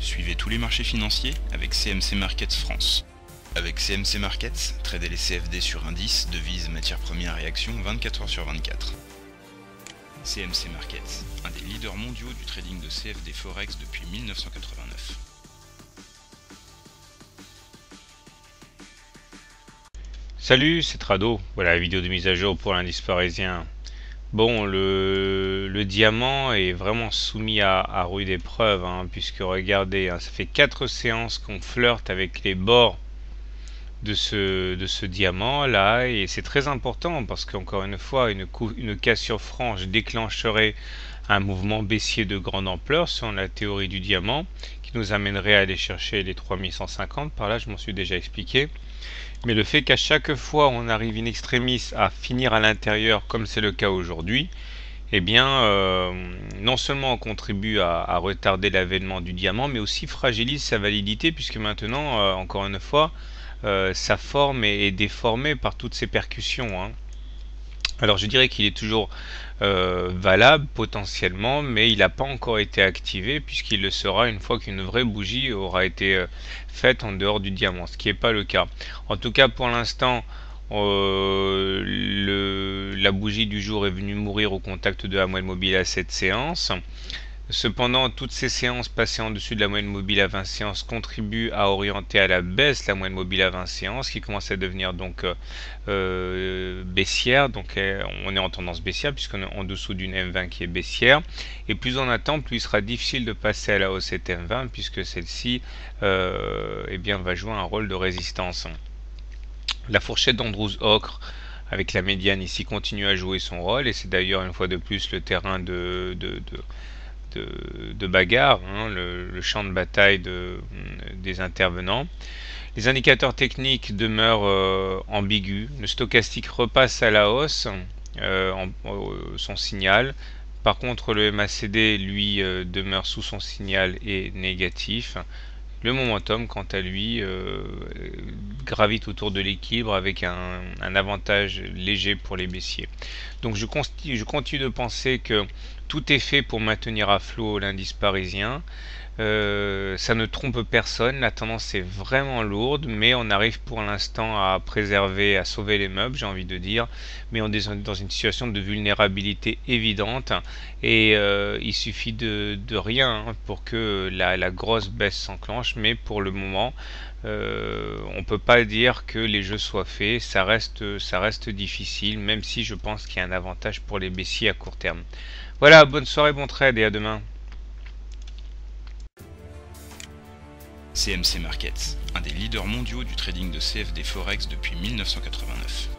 Suivez tous les marchés financiers avec CMC Markets France. Avec CMC Markets, tradez les CFD sur indices, devises, matières premières et actions 24 heures sur 24. CMC Markets, un des leaders mondiaux du trading de CFD Forex depuis 1989. Salut, c'est Trado. Voilà la vidéo de mise à jour pour l'indice parisien. Bon, le diamant est vraiment soumis à rude épreuve, puisque regardez, ça fait 4 séances qu'on flirte avec les bords de ce diamant là, et c'est très important parce qu'encore une fois, une cassure franche déclencherait un mouvement baissier de grande ampleur selon la théorie du diamant, qui nous amènerait à aller chercher les 3150. Par là, je m'en suis déjà expliqué. Mais le fait qu'à chaque fois on arrive in extremis à finir à l'intérieur, comme c'est le cas aujourd'hui, eh bien, non seulement on contribue à retarder l'avènement du diamant, mais aussi fragilise sa validité, puisque maintenant, encore une fois, sa forme est déformée par toutes ces percussions. Alors je dirais qu'il est toujours valable potentiellement, mais il n'a pas encore été activé, puisqu'il le sera une fois qu'une vraie bougie aura été faite en dehors du diamant, ce qui n'est pas le cas. En tout cas, pour l'instant, la bougie du jour est venue mourir au contact de la moyenne mobile à cette séance. Cependant, toutes ces séances passées en dessus de la moyenne mobile à 20 séances contribuent à orienter à la baisse la moyenne mobile à 20 séances, qui commence à devenir donc baissière. Donc on est en tendance baissière puisqu'on est en dessous d'une M20 qui est baissière. Et plus on attend, plus il sera difficile de passer à la hausse cette M20, puisque celle-ci eh bien, va jouer un rôle de résistance. La fourchette d'Andrews Ocre avec la médiane ici continue à jouer son rôle, et c'est d'ailleurs une fois de plus le terrain de bagarre, le champ de bataille des intervenants. Les indicateurs techniques demeurent ambigus. Le stochastique repasse à la hausse son signal. Par contre, le MACD, lui, demeure sous son signal et négatif. Le momentum, quant à lui, gravite autour de l'équilibre avec un avantage léger pour les baissiers. Donc je continue de penser que tout est fait pour maintenir à flot l'indice parisien. Ça ne trompe personne, la tendance est vraiment lourde, mais on arrive pour l'instant à préserver, à sauver les meubles, j'ai envie de dire, mais on est dans une situation de vulnérabilité évidente, et il suffit de rien pour que la grosse baisse s'enclenche, mais pour le moment, on peut pas dire que les jeux soient faits, ça reste difficile, même si je pense qu'il y a un avantage pour les baissiers à court terme. Voilà, bonne soirée, bon trade et à demain. CMC Markets, un des leaders mondiaux du trading de CFD Forex depuis 1989.